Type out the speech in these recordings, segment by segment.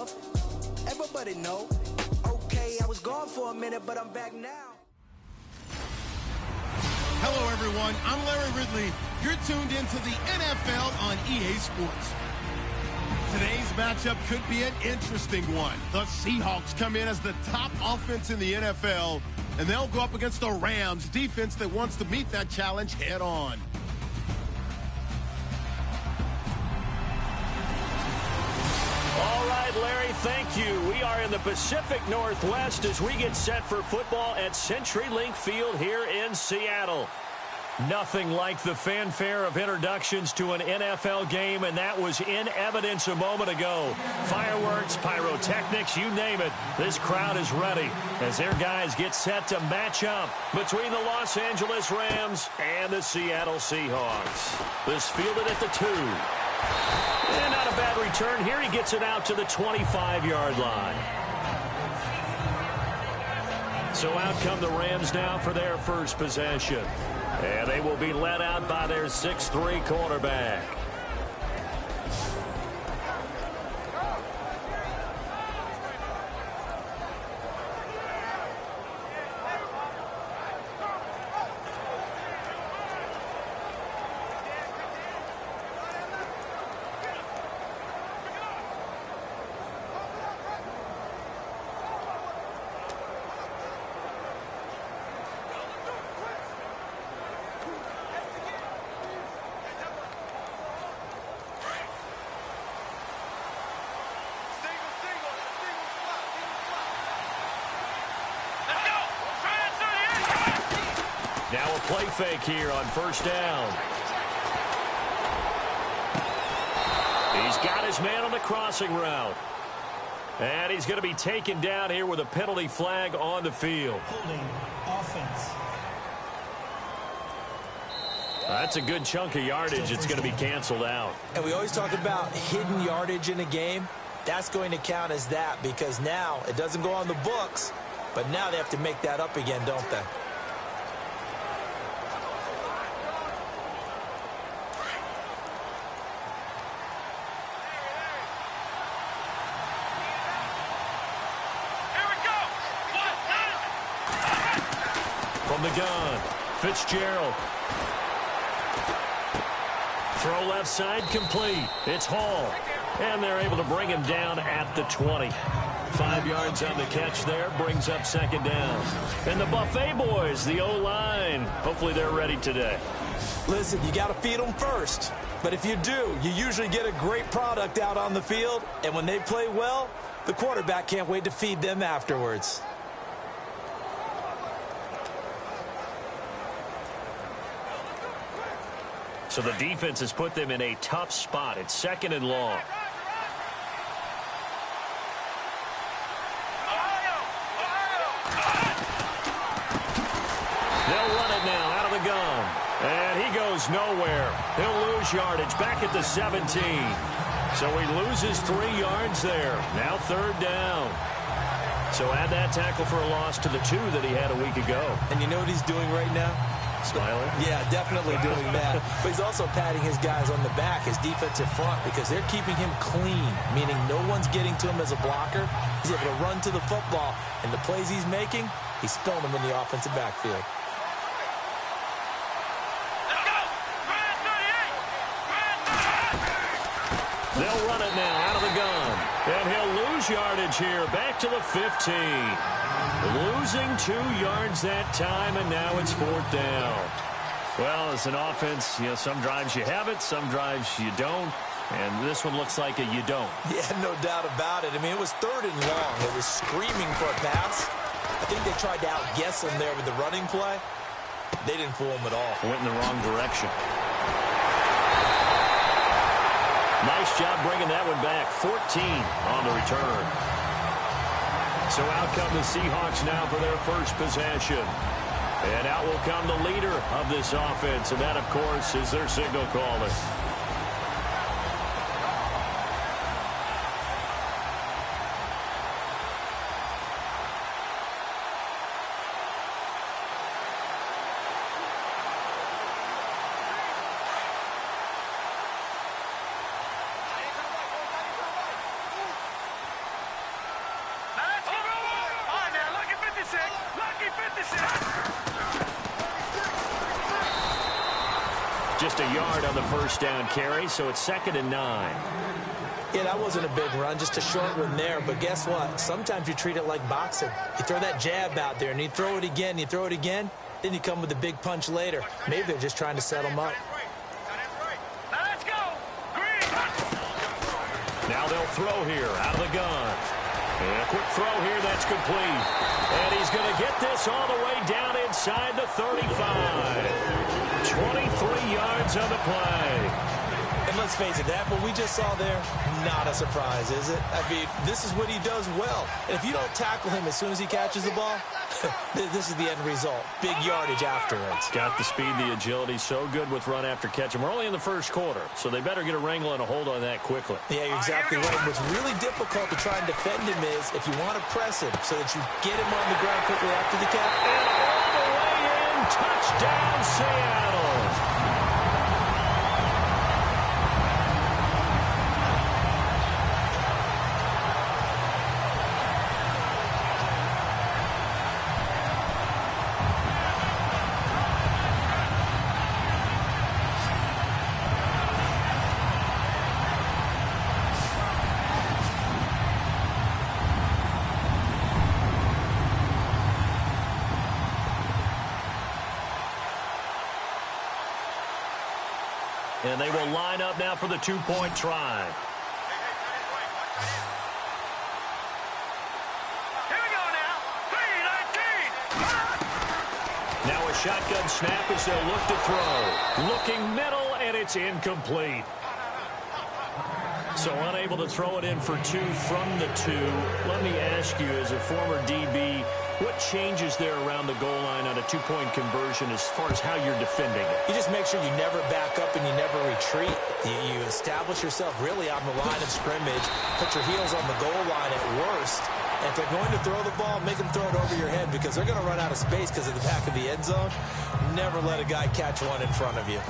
love. Everybody know. Okay, I was gone for a minute, but I'm back now. Hello, everyone. I'm Larry Ridley. You're tuned into the NFL on EA Sports. Today's matchup could be an interesting one. The Seahawks come in as the top offense in the NFL, and they'll go up against the Rams defense that wants to meet that challenge head on. All right, Larry, thank you. We are in the Pacific Northwest as we get set for football at CenturyLink Field here in Seattle. Nothing like the fanfare of introductions to an NFL game, and that was in evidence a moment ago. Fireworks, pyrotechnics, you name it. This crowd is ready as their guys get set to match up between the Los Angeles Rams and the Seattle Seahawks. This fielded at the 2. And not a bad return. Here he gets it out to the 25-yard line. So out come the Rams now for their first possession. And they will be led out by their 6'3" quarterback. Now a play fake here on first down. He's got his man on the crossing route. And he's going to be taken down here with a penalty flag on the field. Holding offense. That's a good chunk of yardage. It's going to be canceled out. And we always talk about hidden yardage in a game. That's going to count as that because now it doesn't go on the books, but now they have to make that up again, don't they? From the gun, Fitzgerald. Throw left side complete. It's Hall. And they're able to bring him down at the 20. 5 yards on the catch there. Brings up second down. And the Buffet boys, the O-line. Hopefully they're ready today. Listen, you got to feed them first. But if you do, you usually get a great product out on the field. And when they play well, the quarterback can't wait to feed them afterwards. So the defense has put them in a tough spot. It's second and long. They'll run it now out of the gun. And he goes nowhere. He'll lose yardage back at the 17. So he loses 3 yards there. Now third down. So add that tackle for a loss to the 2 that he had a week ago. And you know what he's doing right now? Smiling? Yeah, definitely doing that. But he's also patting his guys on the back, his defensive front, because they're keeping him clean, meaning no one's getting to him as a blocker. He's able to run to the football, and the plays he's making, he's spilling them in the offensive backfield. They'll run it now out of the gun. And he'll lose yardage here back to the 15. Losing 2 yards that time, and now it's fourth down. Well, as an offense, you know, some drives you have it, some drives you don't. And this one looks like a you don't. Yeah, no doubt about it. I mean, it was third and long. It was screaming for a pass. I think they tried to outguess him there with the running play. They didn't fool him at all. Went in the wrong direction. Nice job bringing that one back. 14 on the return. So out come the Seahawks now for their first possession. And out will come the leader of this offense, and that, of course, is their signal caller. Just a yard on the first down carry, so it's 2nd and 9. Yeah, that wasn't a big run, just a short one there. But guess what? Sometimes you treat it like boxing. You throw that jab out there, and you throw it again, then you come with a big punch later. Maybe they're just trying to set them up. Now they'll throw here out of the gun. And a quick throw here, that's complete. And he's going to get this all the way down inside the 35. 23 yards on the play. And let's face it, that what we just saw there, not a surprise, is it? I mean, this is what he does well. And if you don't tackle him as soon as he catches the ball, this is the end result. Big yardage afterwards. Got the speed, the agility, so good with run after catch. And we're only in the first quarter, so they better get a wrangle and a hold on that quickly. Yeah, you're exactly right. What's really difficult to try and defend him is if you want to press him so that you get him on the ground quickly after the catch. And all the way in, touchdown Seattle. And they will line up now for the two-point try. Here we go now. 3-19. Now a shotgun snap as they'll look to throw. Looking middle, and it's incomplete. So unable to throw it in for 2 from the 2. Let me ask you, as a former DB, what changes there around the goal line on a two-point conversion as far as how you're defending it? You just make sure you never back up and you never retreat. You establish yourself really on the line of scrimmage, put your heels on the goal line at worst. And if they're going to throw the ball, make them throw it over your head because they're going to run out of space because of the back of the end zone. Never let a guy catch one in front of you.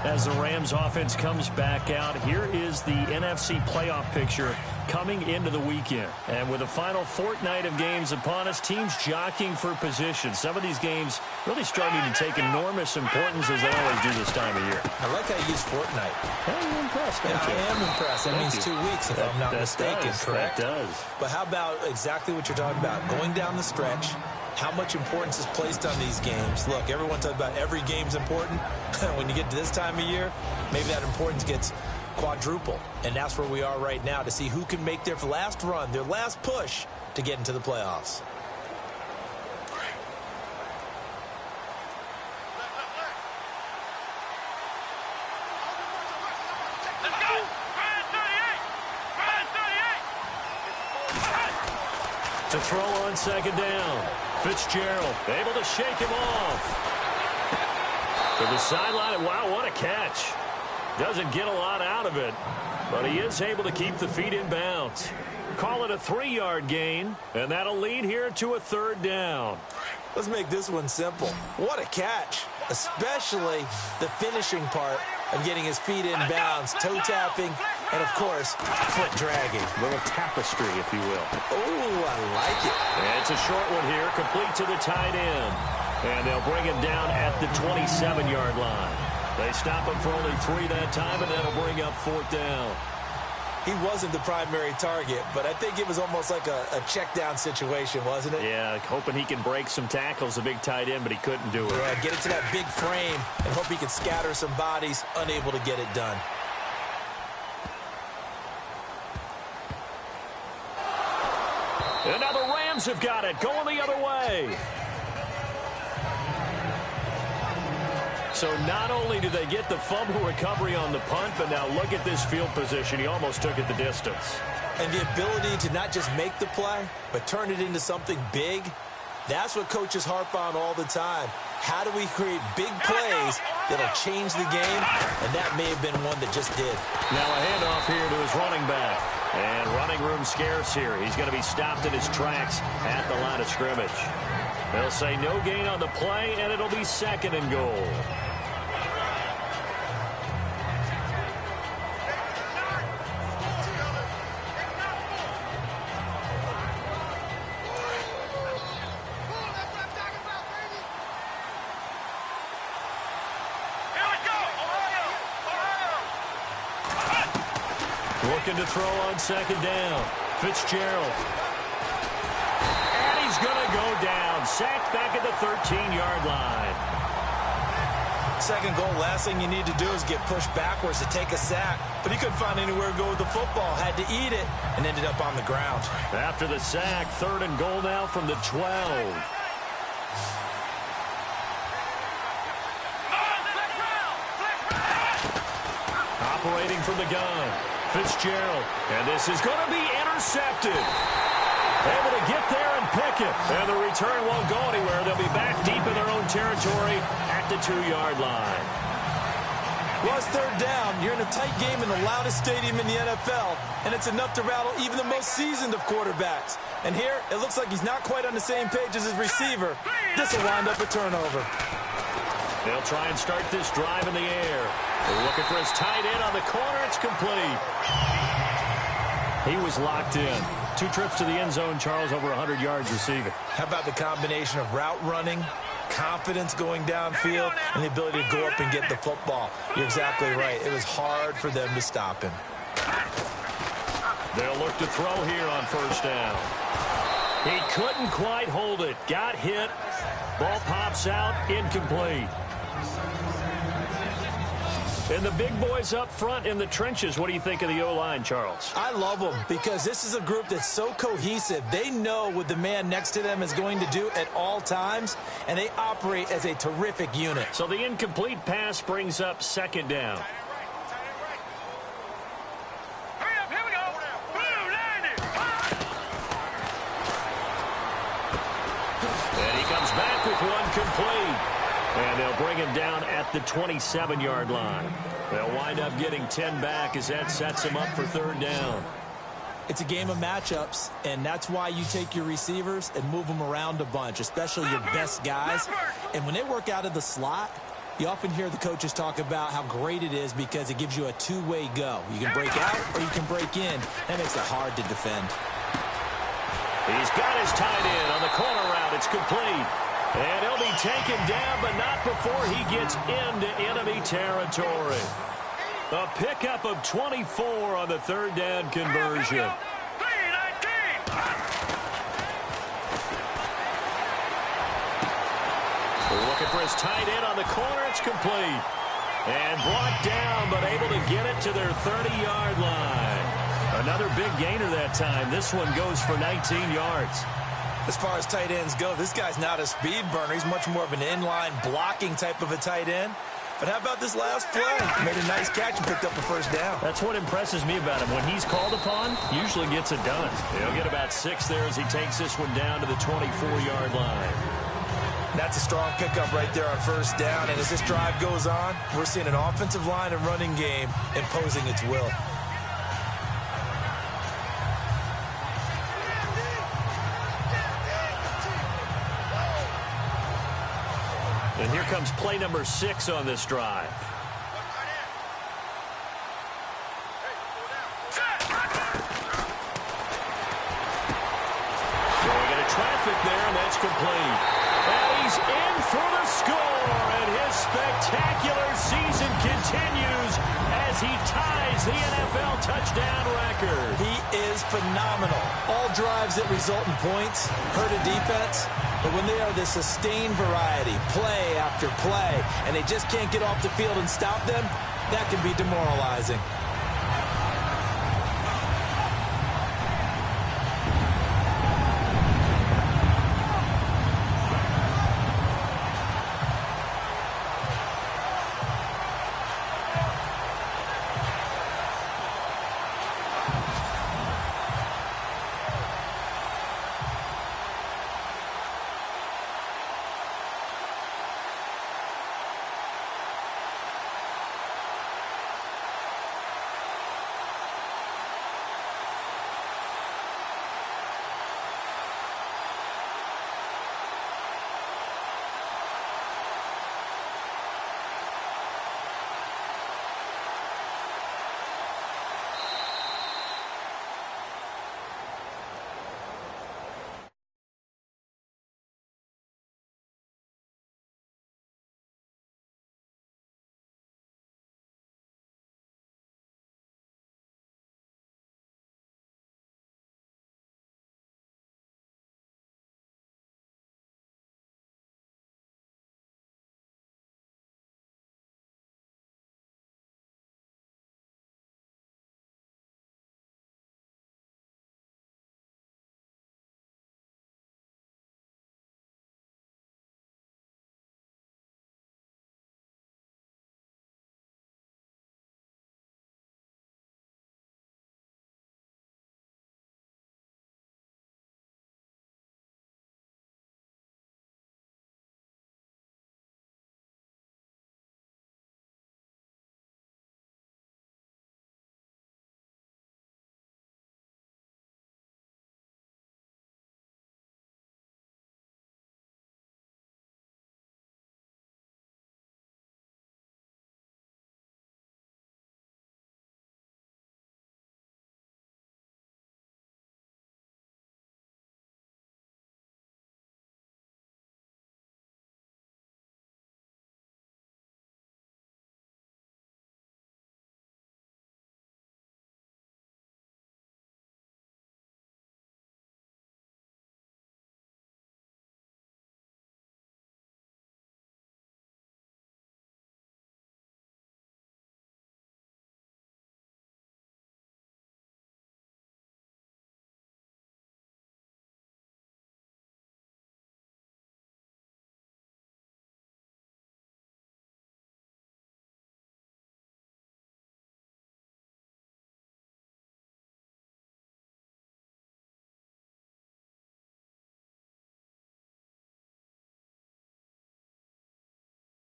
As the Rams offense comes back out, here is the NFC playoff picture coming into the weekend. And with the final fortnight of games upon us, teams jockeying for position. Some of these games really starting to take enormous importance as they always do this time of year. I like how you use fortnight. I'm impressed, don't you? I am impressed. That means 2 weeks, if I'm not mistaken, correct? That does. But how about exactly what you're talking about? Going down the stretch, how much importance is placed on these games. Look, everyone talks about every game's important. When you get to this time of year, maybe that importance gets quadruple. And that's where we are right now to see who can make their last run, their last push to get into the playoffs. Let's go. To throw on second down. Fitzgerald able to shake him off. To the sideline. Wow, what a catch. Doesn't get a lot out of it, but he is able to keep the feet in bounds. Call it a 3-yard gain, and that'll lead here to a 3rd down. Let's make this one simple. What a catch, especially the finishing part of getting his feet in bounds, toe tapping, and, of course, foot dragging. A little tapestry, if you will. Oh, I like it. And it's a short one here, complete to the tight end. And they'll bring him down at the 27-yard line. They stop him for only 3 that time, and that'll bring up 4th down. He wasn't the primary target, but I think it was almost like a check-down situation, wasn't it? Yeah, hoping he can break some tackles, a big tight end, but he couldn't do it. Yeah, get it to that big frame and hope he can scatter some bodies, unable to get it done. And now the Rams have got it, going the other way. So not only do they get the fumble recovery on the punt, but now look at this field position. He almost took it the distance. And the ability to not just make the play, but turn it into something big, that's what coaches harp on all the time. How do we create big plays that'll change the game? And that may have been one that just did. Now a handoff here to his running back. And running room scarce here. He's going to be stopped in his tracks at the line of scrimmage. They'll say no gain on the play, and it'll be 2nd and goal. looking to throw on second down. Fitzgerald. And he's going to go down. Sacked back at the 13-yard line. Second goal, last thing you need to do is get pushed backwards to take a sack. But he couldn't find anywhere to go with the football. Had to eat it and ended up on the ground. After the sack, 3rd and goal now from the 12. Operating from the gun, Fitzgerald. And this is going to be intercepted. Able to get there and pick it. And the return won't go anywhere. They'll be back deep in their own territory at the 2-yard line. Well, it's 3rd down. You're in a tight game in the loudest stadium in the NFL, and it's enough to rattle even the most seasoned of quarterbacks. And here, it looks like he's not quite on the same page as his receiver. This will wind up a turnover. They'll try and start this drive in the air. They're looking for his tight end on the corner. It's complete. He was locked in. 2 trips to the end zone, Charles, over 100 yards receiving. How about the combination of route running, confidence going downfield, and the ability to go up and get the football? You're exactly right. It was hard for them to stop him. They'll look to throw here on 1st down. He couldn't quite hold it. Got hit. Ball pops out. Incomplete. And the big boys up front in the trenches, what do you think of the O-line, Charles? I love them because this is a group that's so cohesive. They know what the man next to them is going to do at all times, and they operate as a terrific unit. So the incomplete pass brings up 2nd down. Hurry up, here we go. Blue, landing. And he comes back with one complete. And they'll bring him down at the 27-yard line. They'll wind up getting 10 back as that sets him up for 3rd down. It's a game of matchups, and that's why you take your receivers and move them around a bunch, especially your best guys. And when they work out of the slot, you often hear the coaches talk about how great it is because it gives you a 2-way go. You can break out or you can break in. That makes it hard to defend. He's got his tight end on the corner route. It's complete. And he'll be taken down, but not before he gets into enemy territory. A pickup of 24 on the 3rd down conversion. They're looking for his tight end on the corner. It's complete. And brought down, but able to get it to their 30-yard line. Another big gainer that time. This one goes for 19 yards. As far as tight ends go, this guy's not a speed burner. He's much more of an inline blocking type of a tight end. But how about this last play? Made a nice catch and picked up a 1st down. That's what impresses me about him. When he's called upon, usually gets it done. He'll get about 6 there as he takes this one down to the 24-yard line. That's a strong pickup right there on 1st down. And as this drive goes on, we're seeing an offensive line and running game imposing its will. And here comes play number 6 on this drive. Throwing into traffic there, and that's complete. And he's in for the score, and his spectacular season continues as he ties the NFL touchdown record. He is phenomenal. All drives that result in points hurt a defense. But when they are the sustained variety, play after play, and they just can't get off the field and stop them, that can be demoralizing.